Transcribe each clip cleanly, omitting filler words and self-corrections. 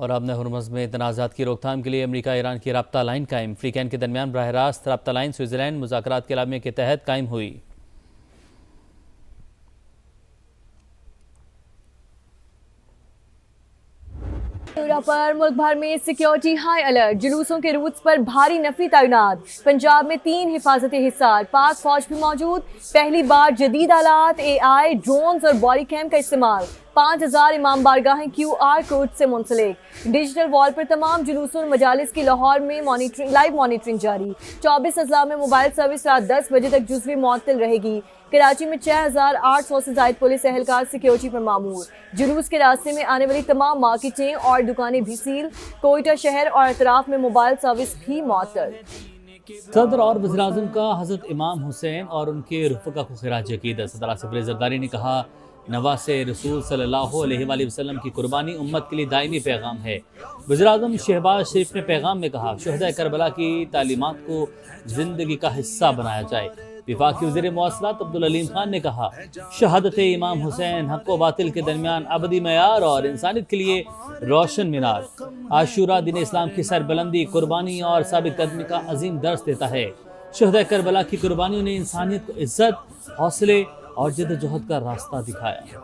اور آبِ ہرمز میں تنازعات کی روک تھام کے لیے امریکہ ایران کی رابطہ لائن قائم۔ فریقین کے درمیان براہ راست رابطہ لائن سوئٹزرلینڈ مذاکرات کے اعلامیہ کے تحت قائم ہوئی۔ پر ملک بھر میں سیکیورٹی ہائی الرٹ، جلوسوں کے روٹس پر بھاری نفری تعینات۔ پنجاب میں 3 حفاظتی حصار، پاک فوج بھی موجود۔ پہلی بار جدید آلات، AI، ڈرونز اور باڈی کیم کا استعمال۔ 5000 امام بارگاہیں QR کوڈ سے منسلک۔ ڈیجیٹل وال پر تمام جلوسوں اور مجالس کی لاہور میں لائیو مانیٹرنگ جاری۔ 24 اضلاع میں موبائل سروس رات 10 بجے تک جزوی معطل رہے گی۔ کراچی میں 6800 سے زائد پولیس اہلکار سیکیورٹی پر مامور۔ جلوس کے راستے میں آنے والی تمام مارکیٹیں اور دکانیں بھی سیل۔ کوئٹہ شہر اور اطراف میں موبائل سروس بھی معطل۔ صدر اور وزیراعظم کا حضرت امام حسین اور ان کے رفقا کو خراج عقیدت۔ صدر آصف علی زرداری نے کہا، نواز رسول صلی اللہ علیہ وآلہ وسلم کی قربانی امت کے لیے دائمی پیغام ہے۔ وزیراعظم شہباز شریف نے پیغام میں کہا، شہداء کربلا کی تعلیمات کو زندگی کا حصہ بنایا جائے۔ وفاقی وزیر مواصلات عبدالعلیم خان نے کہا، شہادت امام حسین حق و باطل کے درمیان ابدی معیار اور انسانیت کے لیے روشن مینار۔ عاشورہ دین اسلام کی سربلندی، قربانی اور ثابت قدمی کا عظیم درس دیتا ہے۔ شہداء کربلا کی قربانیوں نے انسانیت کو عزت، حوصلے اور جدوجہد کا راستہ دکھایا۔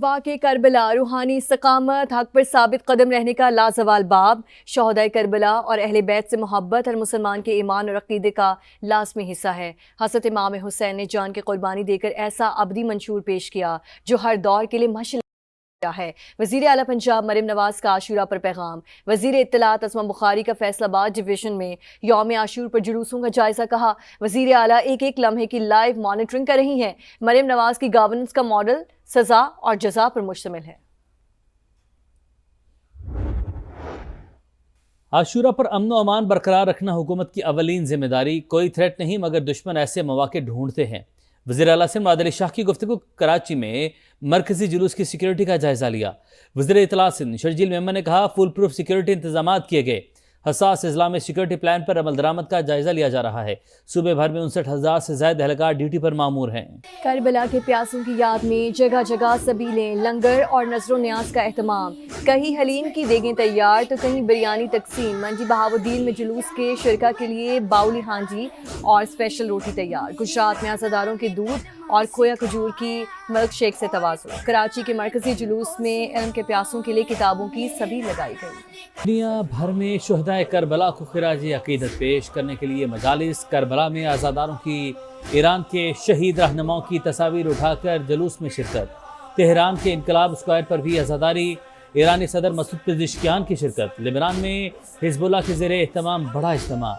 واقع کربلا روحانی استقامت، حق پر ثابت قدم رہنے کا لازوال باب۔ شہداء کربلا اور اہل بیت سے محبت ہر مسلمان کے ایمان اور عقیدے کا لازمی حصہ ہے۔ حضرت امام حسین نے جان کی قربانی دے کر ایسا ابدی منشور پیش کیا جو ہر دور کے لیے مشعل ہے۔ وزیر اعلیٰ پنجاب مریم نواز کا عاشورہ پر پیغام۔ وزیر اطلاعات اسما بخاری کا فیصل آباد ڈویژن میں یوم عاشور پر جلوسوں کا جائزہ، کہا وزیر اعلیٰ ایک ایک لمحے کی لائیو مانیٹرنگ کر رہی ہیں۔ مریم نواز کی گورننس کا ماڈل سزا اور جزا پر مشتمل ہے۔ عاشورہ پر امن و امان برقرار رکھنا حکومت کی اولین ذمہ داری۔ کوئی تھریٹ نہیں مگر دشمن ایسے مواقع ڈھونڈتے ہیں۔ وزیر اعلیٰ سے معاد علی شاہ کی گفتگو۔ کراچی میں مرکزی جلوس کی سیکیورٹی کا جائزہ لیا۔ وزیر اطلاعات سندھ شرجیل میمن نے کہا، فول پروف سیکیورٹی انتظامات کیے گئے۔ حساس اضلاع میں سیکیورٹی پلان پر عمل درآمد کا جائزہ لیا جا رہا ہے۔ صوبے بھر میں 59,000 سے زائد اہلکار ڈیوٹی پر مامور ہیں۔ کربلا کے پیاسوں کی یاد میں جگہ جگہ سبیلیں، لنگر اور نذر و نیاز کا اہتمام۔ کہیں حلیم کی دیگیں تیار تو کہیں بریانی تقسیم۔ منڈی بہاؤالدین میں جلوس کے شرکا کے لیے باؤلی ہانڈی اور اسپیشل روٹی تیار۔ گجرات میں عزاداروں کے دودھ اور کھویا کھجور کی ملک شیک سے توازن۔ کراچی کے مرکزی جلوس میں علم کے پیاسوں کے لیے کتابوں کی سبیل لگائی گئی۔ دنیا بھر میں شہداء کربلا کو خراج عقیدت پیش کرنے کے لیے مجالس۔ کربلا میں عزاداروں کی ایران کے شہید رہنماؤں کی تصاویر اٹھا کر جلوس میں شرکت۔ تہران کے انقلاب اسکوائر پر بھی عزاداری۔ ایرانی صدر مسعود پزشکیان کی شرکت۔ لبنان میں حزب اللہ کے زیر اہتمام بڑا اجتماع۔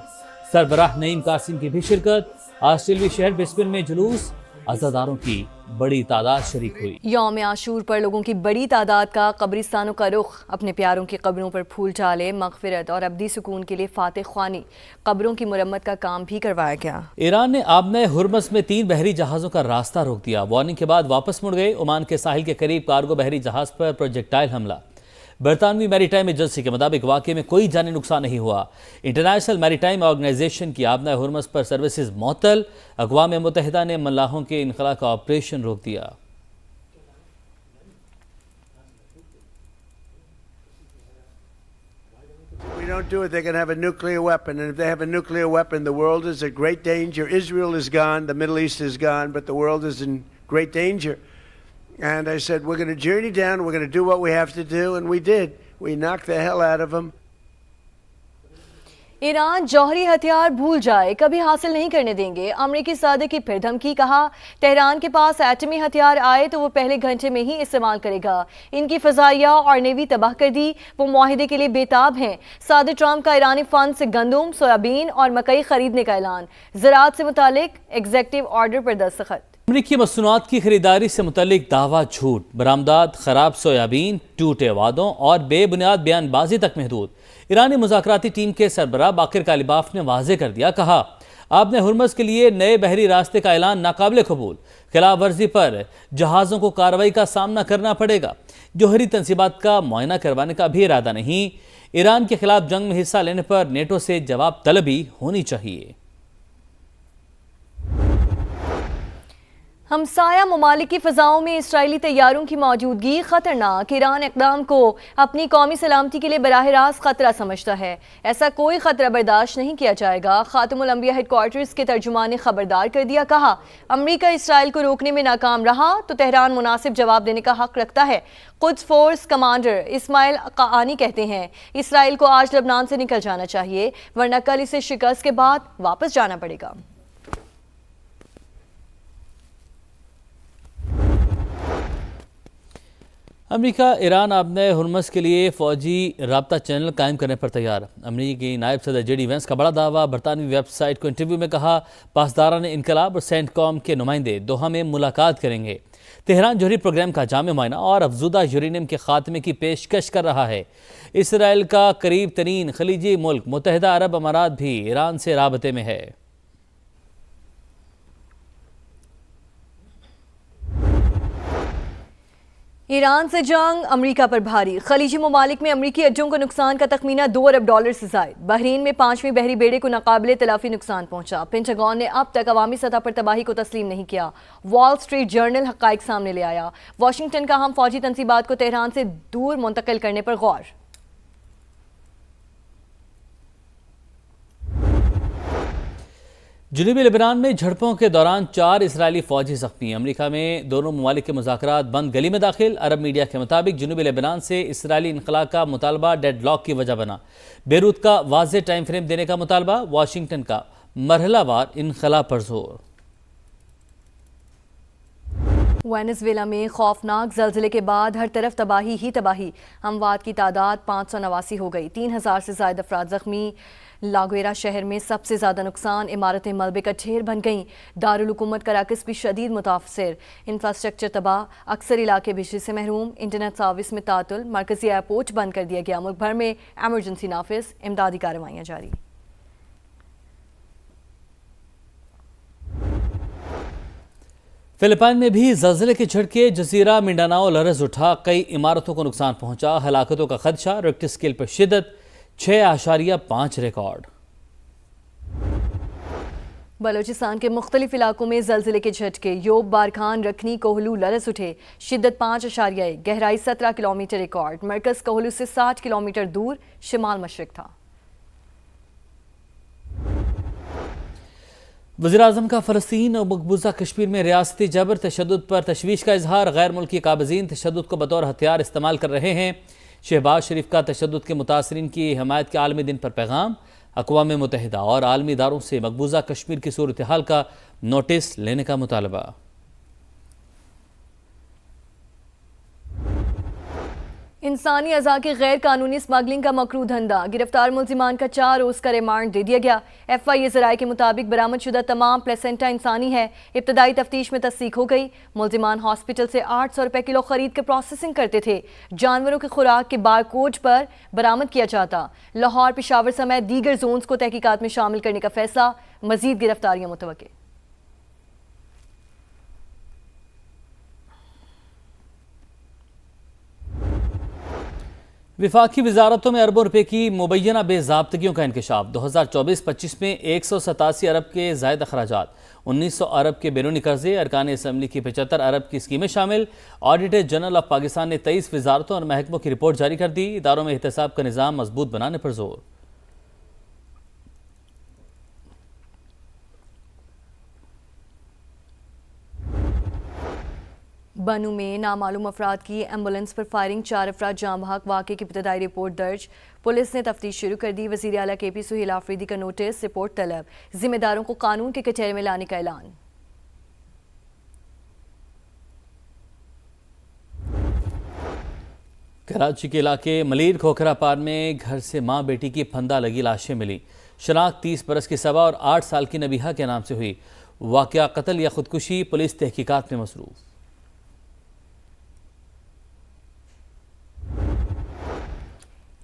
سربراہ نعیم قاسم کی بھی شرکت۔ آسٹریلوی شہر برسبن میں جلوس، عزاداروں کی بڑی تعداد شریک ہوئی۔ یوم عاشور پر لوگوں کی بڑی تعداد کا قبرستانوں کا رخ۔ اپنے پیاروں کی قبروں پر پھول ڈالے، مغفرت اور ابدی سکون کے لیے فاتح خوانی۔ قبروں کی مرمت کا کام بھی کروایا گیا۔ ایران نے آبِ ہرمز میں 3 بحری جہازوں کا راستہ روک دیا۔ وارننگ کے بعد واپس مڑ گئے۔ عمان کے ساحل کے قریب کارگو بحری جہاز پر پروجیکٹائل حملہ۔ برطانوی میری ٹائم ایجنسی کے مطابق واقعے میں کوئی جانی نقصان نہیں ہوا۔ انٹرنیشنل میری ٹائم آرگنائزیشن کی آبِ ہرمز پر سروسز معطل۔ اقوام متحدہ نے ملاحوں کے انخلاء کا آپریشن روک دیا۔ We don't do it, they're going to have a nuclear weapon. And if they have a nuclear weapon, the world is at great danger. Israel is gone, the Middle East is gone, but the world is in great danger. And I said, we're going to journey down, we're going to do what we have to do, and we did. We knocked the hell out of them. Iran جوہری ہتھیار بھول جائے، کبھی حاصل نہیں کرنے دیں گے۔ امریکی صدر کی پھر دھمکی، کہا تہران کے پاس ایٹمی ہتھیار آئے تو وہ پہلے گھنٹے میں ہی استعمال کرے گا۔ ان کی فضائیہ اور نیوی تباہ کر دی، وہ معاہدے کے لیے بےتاب ہیں۔ صدر ٹرمپ کا ایرانی فنڈ سے گندم، سویابین اور مکئی خریدنے کا اعلان۔ زراعت سے متعلق ایگزیکٹو آرڈر پر دستخط۔ امریکی مصنوعات کی خریداری سے متعلق دعویٰ جھوٹ، برآمدات خراب سویابین، ٹوٹے وعدوں اور بے بنیاد بیان بازی تک محدود۔ ایرانی مذاکراتی ٹیم کے سربراہ باقر کالیباف نے واضح کر دیا، کہا آبِ ہرمز کے لیے نئے بحری راستے کا اعلان ناقابل قبول۔ خلاف ورزی پر جہازوں کو کارروائی کا سامنا کرنا پڑے گا۔ جوہری تنصیبات کا معائنہ کروانے کا بھی ارادہ نہیں۔ ایران کے خلاف جنگ میں حصہ لینے پر نیٹو سے جواب طلبی ہونی چاہیے۔ ہمسایہ ممالک کی فضاؤں میں اسرائیلی طیاروں کی موجودگی خطرناک، ایران اقدام کو اپنی قومی سلامتی کے لیے براہ راست خطرہ سمجھتا ہے، ایسا کوئی خطرہ برداشت نہیں کیا جائے گا۔ خاتم الانبیاء ہیڈ کوارٹرز کے ترجمان نے خبردار کر دیا، کہا امریکہ اسرائیل کو روکنے میں ناکام رہا تو تہران مناسب جواب دینے کا حق رکھتا ہے۔ قدس فورس کمانڈر اسماعیل قعانی کہتے ہیں اسرائیل کو آج لبنان سے نکل جانا چاہیے ورنہ کل اسے شکست کے بعد واپس جانا پڑے گا۔ امریکہ ایران آبنۂ ہرمز کے لیے فوجی رابطہ چینل قائم کرنے پر تیار۔ امریکی نائب صدر جے ڈی وینس کا بڑا دعویٰ۔ برطانوی ویب سائٹ کو انٹرویو میں کہا پاسداران انقلاب اور سینٹ کام کے نمائندے دوحہ میں ملاقات کریں گے۔ تہران جوہری پروگرام کا جامع معائنہ اور افزودہ یورینیم کے خاتمے کی پیشکش کر رہا ہے۔ اسرائیل کا قریب ترین خلیجی ملک متحدہ عرب امارات بھی ایران سے رابطے میں ہے۔ ایران سے جنگ امریکہ پر بھاری، خلیجی ممالک میں امریکی اڈوں کو نقصان کا تخمینہ $2 ارب سے زائد۔ بحرین میں 5ویں بحری بیڑے کو ناقابل تلافی نقصان پہنچا۔ پینٹاگون نے اب تک عوامی سطح پر تباہی کو تسلیم نہیں کیا۔ وال سٹریٹ جرنل حقائق سامنے لے آیا۔ واشنگٹن کا اہم فوجی تنصیبات کو تہران سے دور منتقل کرنے پر غور۔ جنوبی لبنان میں جھڑپوں کے دوران 4 اسرائیلی فوجی زخمی۔ امریکہ میں دونوں ممالک کے مذاکرات بند گلی میں داخل۔ عرب میڈیا کے مطابق جنوبی لبنان سے اسرائیلی انخلاء کا مطالبہ ڈیڈ لاک کی وجہ بنا۔ بیروت کا واضح ٹائم فریم دینے کا مطالبہ، واشنگٹن کا مرحلہ وار انخلاء پر زور۔ وینزویلا میں خوفناک زلزلے کے بعد ہر طرف تباہی ہی تباہی، اموات کی تعداد 589 ہو گئی، 3000 سے زائد افراد زخمی۔ لاگویرا شہر میں سب سے زیادہ نقصان، عمارتیں ملبے کا ڈھیر بن گئیں۔ دارالحکومت کراکس بھی شدید متاثر، انفراسٹرکچر تباہ، اکثر علاقے بجلی سے محروم، انٹرنیٹ سروس میں تعطل، مرکزی ایئرپورٹ بند کر دیا گیا۔ ملک بھر میں ایمرجنسی نافذ، امدادی کارروائیاں جاری۔ فلپائن میں بھی زلزلے کے جھٹکے، جزیرہ منڈاناؤ لرز اٹھا، کئی عمارتوں کو نقصان پہنچا، ہلاکتوں کا خدشہ، ریکٹر اسکیل پر شدت 6.5 ریکارڈ۔ بلوچستان کے مختلف علاقوں میں زلزلے کے جھٹکے، یوب، بارکھان، رکھنی، کوہلو لرز اٹھے، شدت 5.1، گہرائی 17 کلومیٹر ریکارڈ۔ مرکز کوہلو سے 60 کلومیٹر دور شمال مشرق تھا۔ وزیراعظم کا فلسطین اور مقبوضہ کشمیر میں ریاستی جبر تشدد پر تشویش کا اظہار، غیر ملکی قابضین تشدد کو بطور ہتھیار استعمال کر رہے ہیں۔ شہباز شریف کا تشدد کے متاثرین کی حمایت کے عالمی دن پر پیغام، اقوام متحدہ اور عالمی اداروں سے مقبوضہ کشمیر کی صورتحال کا نوٹس لینے کا مطالبہ۔ انسانی اعضاء کی غیر قانونی اسمگلنگ کا مکروہ دھندا، گرفتار ملزمان کا 4 روز کا ریمانڈ دے دیا گیا۔ ایف آئی اے ذرائع کے مطابق برآمد شدہ تمام پلیسنٹا انسانی ہے۔ ابتدائی تفتیش میں تصدیق ہو گئی، ملزمان ہاسپٹل سے 800 روپے کلو خرید کے پروسیسنگ کرتے تھے۔ جانوروں کی خوراک کے بارکوڈ پر برآمد کیا جاتا۔ لاہور، پشاور سمیت دیگر زونز کو تحقیقات میں شامل کرنے کا فیصلہ، مزید گرفتاریاں متوقع۔ وفاقی وزارتوں میں اربوں روپے کی مبینہ بے ضابطگیوں کا انکشاف، 2024-25 میں 187 ارب کے زائد اخراجات، 1900 ارب کے بیرونی قرضے، ارکان اسمبلی کی 75 ارب کی اسکیمیں شامل۔ آڈیٹر جنرل آف پاکستان نے 23 وزارتوں اور محکموں کی رپورٹ جاری کر دی، اداروں میں احتساب کا نظام مضبوط بنانے پر زور۔ بنو میں نامعلوم افراد کی ایمبولنس پر فائرنگ، 4 افراد جاں بحق، واقعے کی ابتدائی رپورٹ درج، پولیس نے تفتیش شروع کر دی۔ وزیر اعلیٰ کے پی سہیل آفریدی کا نوٹس، رپورٹ طلب، ذمہ داروں کو قانون کے کٹہرے میں لانے کا اعلان۔ کراچی کے علاقے ملیر کھوکھرا پار میں گھر سے ماں بیٹی کی پھندہ لگی لاشیں ملی، شناخت 30 برس کی صبا اور 8 سال کی نبیہہ کے نام سے ہوئی، واقعہ قتل یا خودکشی، پولیس تحقیقات میں مصروف۔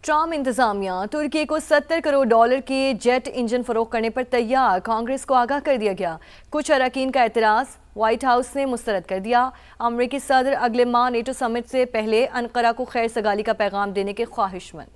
ٹرمپ انتظامیہ ترکی کو $70 کروڑ کے جیٹ انجن فروخت کرنے پر تیار، کانگریس کو آگاہ کر دیا گیا۔ کچھ اراکین کا اعتراض وائٹ ہاؤس نے مسترد کر دیا۔ امریکی صدر اگلے ماہ نیٹو سمٹ سے پہلے انقرہ کو خیر سگالی کا پیغام دینے کے خواہش مند۔